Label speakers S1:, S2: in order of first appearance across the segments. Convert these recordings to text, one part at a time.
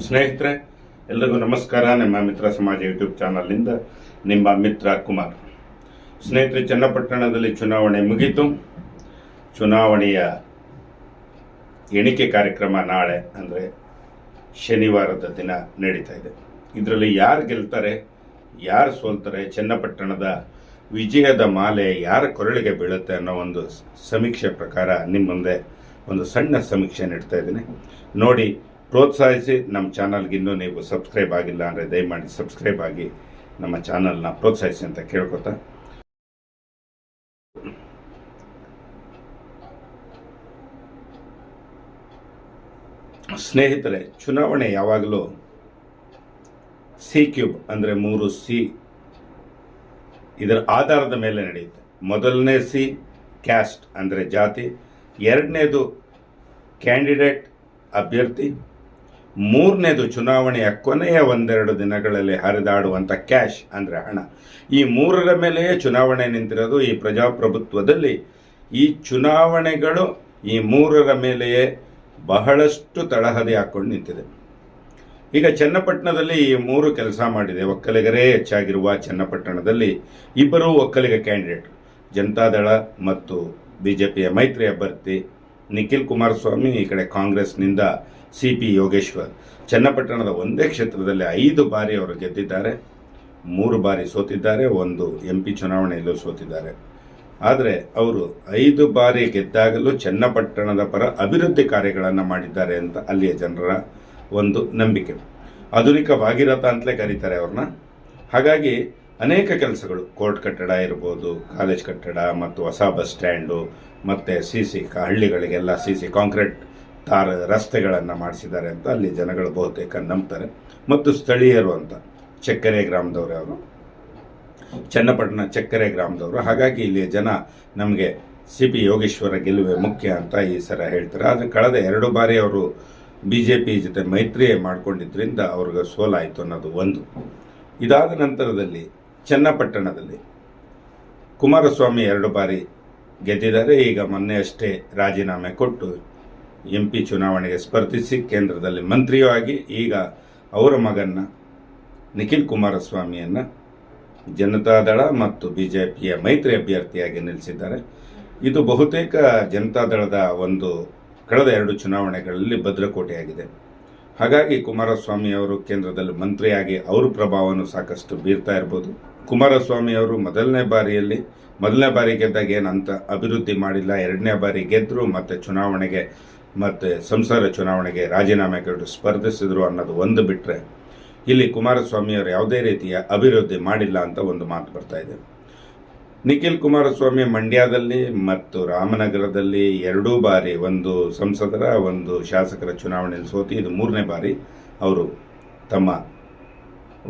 S1: ಸ್ನೇಹಿತರೆ, ಎಲ್ರಿಗೂ ನಮಸ್ಕಾರ. ನಿಮ್ಮ ಮಿತ್ರ ಸಮಾಜ ಯೂಟ್ಯೂಬ್ ಚಾನಲ್ನಿಂದ ನಿಮ್ಮ ಮಿತ್ರ ಕುಮಾರ್. ಸ್ನೇಹಿತರೆ, ಚನ್ನಪಟ್ಟಣದಲ್ಲಿ ಚುನಾವಣೆ ಮುಗಿತು. ಚುನಾವಣೆಯ ಎಣಿಕೆ ಕಾರ್ಯಕ್ರಮ ನಾಳೆ ಅಂದರೆ ಶನಿವಾರದ ದಿನ ನಡೀತಾ ಇದೆ. ಇದರಲ್ಲಿ ಯಾರು ಗೆಲ್ತಾರೆ, ಯಾರು ಸೋಲ್ತಾರೆ, ಚನ್ನಪಟ್ಟಣದ ವಿಜಯದ ಮಾಲೆ ಯಾರ ಕೊರಳಿಗೆ ಬೀಳುತ್ತೆ ಅನ್ನೋ ಒಂದು ಸಮೀಕ್ಷೆ ಪ್ರಕಾರ ನಿಮ್ಮ ಮುಂದೆ ಒಂದು ಸಣ್ಣ ಸಮೀಕ್ಷೆ ನೀಡ್ತಾ ಇದ್ದೀನಿ. ನೋಡಿ, ಪ್ರೋತ್ಸಾಹಿಸಿ. ನಮ್ಮ ಚಾನಲ್ಗೆ ಇನ್ನೂ ನೀವು ಸಬ್ಸ್ಕ್ರೈಬ್ ಆಗಿಲ್ಲ ಅಂದರೆ ದಯಮಾಡಿ ಸಬ್ಸ್ಕ್ರೈಬ್ ಆಗಿ ನಮ್ಮ ಚಾನಲ್ನ ಪ್ರೋತ್ಸಾಹಿಸಿ ಅಂತ ಕೇಳ್ಕೊತಾ, ಸ್ನೇಹಿತರೆ, ಚುನಾವಣೆ ಯಾವಾಗಲೂ C³ ಅಂದರೆ 3C ಇದರ ಆಧಾರದ ಮೇಲೆ ನಡೆಯುತ್ತೆ. ಮೊದಲನೇ C ಕ್ಯಾಸ್ಟ್ ಅಂದರೆ ಜಾತಿ, ಎರಡನೇದು ಕ್ಯಾಂಡಿಡೇಟ್ ಅಭ್ಯರ್ಥಿ, ಮೂರನೇದು ಚುನಾವಣೆಯ ಕೊನೆಯ ಒಂದೆರಡು ದಿನಗಳಲ್ಲಿ ಹರಿದಾಡುವಂಥ ಕ್ಯಾಶ್ ಅಂದರೆ ಹಣ. ಈ ಮೂರರ ಮೇಲೆಯೇ ಚುನಾವಣೆ ನಿಂತಿರೋದು. ಈ ಪ್ರಜಾಪ್ರಭುತ್ವದಲ್ಲಿ ಈ ಚುನಾವಣೆಗಳು ಈ ಮೂರರ ಮೇಲೆಯೇ ಬಹಳಷ್ಟು ತಳಹದಿ ಹಾಕ್ಕೊಂಡು ನಿಂತಿದೆ. ಈಗ ಚನ್ನಪಟ್ಟಣದಲ್ಲಿ ಈ ಮೂರು ಕೆಲಸ ಮಾಡಿದೆ. ಒಕ್ಕಲಿಗರೇ ಹೆಚ್ಚಾಗಿರುವ ಚನ್ನಪಟ್ಟಣದಲ್ಲಿ ಇಬ್ಬರು ಒಕ್ಕಲಿಗ ಕ್ಯಾಂಡಿಡೇಟ್, ಜನತಾದಳ ಮತ್ತು ಬಿಜೆಪಿಯ ಮೈತ್ರಿ ಅಭ್ಯರ್ಥಿ ನಿಖಿಲ್ ಕುಮಾರಸ್ವಾಮಿ, ಈ ಕಡೆ ಕಾಂಗ್ರೆಸ್ನಿಂದ CP ಯೋಗೇಶ್ವರ್. ಚನ್ನಪಟ್ಟಣದ ಒಂದೇ ಕ್ಷೇತ್ರದಲ್ಲಿ 5 ಬಾರಿ ಅವರು ಗೆದ್ದಿದ್ದಾರೆ, 3 ಬಾರಿ ಸೋತಿದ್ದಾರೆ, 1 MP ಚುನಾವಣೆಯಲ್ಲೂ ಸೋತಿದ್ದಾರೆ. ಆದರೆ ಅವರು 5 ಬಾರಿ ಗೆದ್ದಾಗಲೂ ಚನ್ನಪಟ್ಟಣದ ಪರ ಅಭಿವೃದ್ಧಿ ಕಾರ್ಯಗಳನ್ನು ಮಾಡಿದ್ದಾರೆ ಅಂತ ಅಲ್ಲಿಯ ಜನರ ಒಂದು ನಂಬಿಕೆ. ಆಧುನಿಕ ಭಾಗೀರಥ ಅಂತಲೇ ಕರೀತಾರೆ ಅವ್ರನ್ನ. ಹಾಗಾಗಿ ಅನೇಕ ಕೆಲಸಗಳು, ಕೋರ್ಟ್ ಕಟ್ಟಡ ಇರ್ಬೋದು, ಕಾಲೇಜ್ ಕಟ್ಟಡ ಮತ್ತು ಹೊಸ ಬಸ್ ಸ್ಟ್ಯಾಂಡು ಮತ್ತು CC ಹಳ್ಳಿಗಳಿಗೆಲ್ಲ CC ಕಾಂಕ್ರೀಟ್ ರಸ್ತೆಗಳನ್ನು ಮಾಡಿಸಿದ್ದಾರೆ ಅಂತ ಅಲ್ಲಿ ಜನಗಳು ಬಹುತೇಕ ನಂಬ್ತಾರೆ. ಮತ್ತು ಸ್ಥಳೀಯರು ಅಂತ ಚಕ್ಕರೆ ಗ್ರಾಮದವರು, ಅವರು ಚನ್ನಪಟ್ಟಣ ಚಕ್ಕರೆ ಗ್ರಾಮದವರು. ಹಾಗಾಗಿ ಇಲ್ಲಿ ಜನ ನಮಗೆ CP ಯೋಗೇಶ್ವರ ಗೆಲುವೆ ಮುಖ್ಯ ಅಂತ ಈ ಸಲ ಹೇಳ್ತಾರೆ. ಆದರೆ ಕಳೆದ 2 ಬಾರಿ ಅವರು BJP ಜೊತೆ ಮೈತ್ರಿ ಮಾಡಿಕೊಂಡಿದ್ದರಿಂದ ಅವ್ರಿಗೆ ಸೋಲಾಯಿತು ಅನ್ನೋದು ಒಂದು. ಇದಾದ ನಂತರದಲ್ಲಿ ಚನ್ನಪಟ್ಟಣದಲ್ಲಿ ಕುಮಾರಸ್ವಾಮಿ 2 ಬಾರಿ ಗೆದ್ದಿದ್ದಾರೆ. ಈಗ ಮೊನ್ನೆ ಅಷ್ಟೇ ರಾಜೀನಾಮೆ ಕೊಟ್ಟು MP ಚುನಾವಣೆಗೆ ಸ್ಪರ್ಧಿಸಿ ಕೇಂದ್ರದಲ್ಲಿ ಮಂತ್ರಿಯೂ ಆಗಿ ಈಗ ಅವರ ಮಗನ್ನ ನಿಖಿಲ್ ಕುಮಾರಸ್ವಾಮಿಯನ್ನು ಜನತಾದಳ ಮತ್ತು BJPಯ ಮೈತ್ರಿ ಅಭ್ಯರ್ಥಿಯಾಗಿ ನಿಲ್ಲಿಸಿದ್ದಾರೆ. ಇದು ಬಹುತೇಕ ಜನತಾದಳದ ಒಂದು ಕಳೆದ 2 ಚುನಾವಣೆಗಳಲ್ಲಿ ಭದ್ರಕೋಟೆಯಾಗಿದೆ. ಹಾಗಾಗಿ ಕುಮಾರಸ್ವಾಮಿ ಅವರು ಕೇಂದ್ರದಲ್ಲಿ ಮಂತ್ರಿಯಾಗಿ ಅವರ ಪ್ರಭಾವವನ್ನು ಸಾಕಷ್ಟು ಬೀರ್ತಾ ಇರ್ಬೋದು. ಕುಮಾರಸ್ವಾಮಿ ಅವರು ಮೊದಲನೇ ಬಾರಿ ಗೆದ್ದಾಗ ಏನಂತ ಅಭಿವೃದ್ಧಿ ಮಾಡಿಲ್ಲ. 2ನೇ ಬಾರಿ ಗೆದ್ದರು, ಮತ್ತು ಚುನಾವಣೆಗೆ ಮತ್ತು ಸಂಸದ ಚುನಾವಣೆಗೆ ರಾಜೀನಾಮೆ ಕೊಟ್ಟು ಸ್ಪರ್ಧಿಸಿದ್ರು ಅನ್ನೋದು ಒಂದು ಬಿಟ್ಟರೆ ಇಲ್ಲಿ ಕುಮಾರಸ್ವಾಮಿ ಅವರು ಯಾವುದೇ ರೀತಿಯ ಅಭಿವೃದ್ಧಿ ಮಾಡಿಲ್ಲ ಅಂತ ಒಂದು ಮಾತು ಬರ್ತಾ ಇದೆ. ನಿಖಿಲ್ ಕುಮಾರಸ್ವಾಮಿ ಮಂಡ್ಯದಲ್ಲಿ ಮತ್ತು ರಾಮನಗರದಲ್ಲಿ 2 ಬಾರಿ, ಒಂದು ಸಂಸದರ ಒಂದು ಶಾಸಕರ ಚುನಾವಣೆಯಲ್ಲಿ ಸೋತಿ ಇದು 3ನೇ ಬಾರಿ ಅವರು ತಮ್ಮ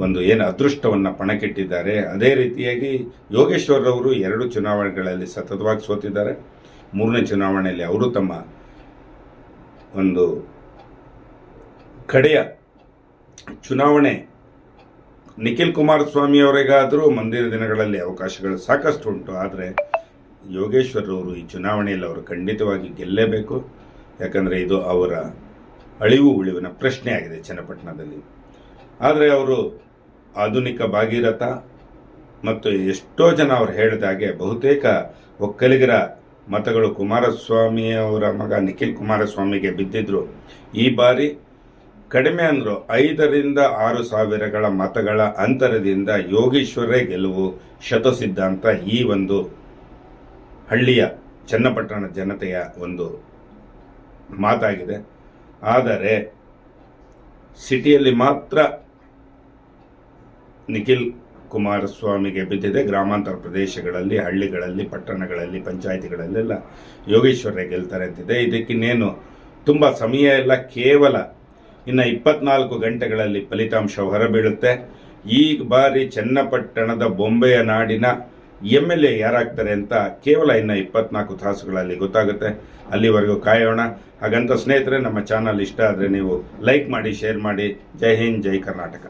S1: ಒಂದು ಏನು ಅದೃಷ್ಟವನ್ನು ಪಣಕ್ಕಿಟ್ಟಿದ್ದಾರೆ. ಅದೇ ರೀತಿಯಾಗಿ ಯೋಗೇಶ್ವರ್ ಅವರು 2 ಚುನಾವಣೆಗಳಲ್ಲಿ ಸತತವಾಗಿ ಸೋತಿದ್ದಾರೆ. 3ನೇ ಚುನಾವಣೆಯಲ್ಲಿ ಅವರು ತಮ್ಮ ಒಂದು ಕಡೆಯ ಚುನಾವಣೆ ನಿಖಿಲ್ ಕುಮಾರಸ್ವಾಮಿ ಅವರಿಗಾದರೂ ಮುಂದಿನ ದಿನಗಳಲ್ಲಿ ಅವಕಾಶಗಳು ಸಾಕಷ್ಟು ಉಂಟು. ಆದರೆ ಯೋಗೇಶ್ವರ್ ಅವರು ಈ ಚುನಾವಣೆಯಲ್ಲಿ ಅವರು ಖಂಡಿತವಾಗಿ ಗೆಲ್ಲೇಬೇಕು. ಯಾಕಂದರೆ ಇದು ಅವರ ಅಳಿವು ಉಳಿವಿನ ಪ್ರಶ್ನೆ ಆಗಿದೆ ಚನ್ನಪಟ್ಟಣದಲ್ಲಿ. ಆದರೆ ಅವರು ಆಧುನಿಕ ಭಾಗೀರಥ ಮತ್ತು ಎಷ್ಟೋ ಜನ ಅವರು ಹೇಳಿದಾಗೆ ಬಹುತೇಕ ಒಕ್ಕಲಿಗರ ಮತಗಳು ಕುಮಾರಸ್ವಾಮಿಯವರ ಮಗ ನಿಖಿಲ್ ಕುಮಾರಸ್ವಾಮಿಗೆ ಬಿದ್ದಿದ್ರು. ಈ ಬಾರಿ ಕಡಿಮೆ ಅಂದರು 5,000 to 6,000 ಮತಗಳ ಅಂತರದಿಂದ ಯೋಗೇಶ್ವರೇ ಗೆಲುವು ಶತಸಿದ್ಧ ಅಂತ ಈ ಒಂದು ಹಳ್ಳಿಯ ಚನ್ನಪಟ್ಟಣ ಜನತೆಯ ಒಂದು ಮಾತಾಗಿದೆ. ಆದರೆ ಸಿಟಿಯಲ್ಲಿ ಮಾತ್ರ ನಿಖಿಲ್ ಕುಮಾರಸ್ವಾಮಿಗೆ ಬಿದ್ದಿದೆ. ಗ್ರಾಮಾಂತರ ಪ್ರದೇಶಗಳಲ್ಲಿ, ಹಳ್ಳಿಗಳಲ್ಲಿ, ಪಟ್ಟಣಗಳಲ್ಲಿ, ಪಂಚಾಯಿತಿಗಳಲ್ಲೆಲ್ಲ ಯೋಗೇಶ್ವರೇ ಗೆಲ್ತಾರೆ ಅಂತಿದೆ. ಇದಕ್ಕಿನ್ನೇನು ತುಂಬ ಸಮಯ ಇಲ್ಲ, ಕೇವಲ ಇನ್ನು 24 ಗಂಟೆಗಳಲ್ಲಿ ಫಲಿತಾಂಶ ಹೊರಬೀಳುತ್ತೆ. ಈ ಬಾರಿ ಚನ್ನಪಟ್ಟಣದ ಬೊಂಬೆಯ ನಾಡಿನ MLA ಯಾರಾಗ್ತಾರೆ ಅಂತ ಕೇವಲ ಇನ್ನು 24 ತಾಸುಗಳಲ್ಲಿ ಗೊತ್ತಾಗುತ್ತೆ. ಅಲ್ಲಿವರೆಗೂ ಕಾಯೋಣ. ಹಾಗಂತ ಸ್ನೇಹಿತರೆ, ನಮ್ಮ ಚಾನಲ್ ಇಷ್ಟ ಆದರೆ ನೀವು ಲೈಕ್ ಮಾಡಿ, ಶೇರ್ ಮಾಡಿ. ಜೈ ಹಿಂದ್, ಜೈ ಕರ್ನಾಟಕ.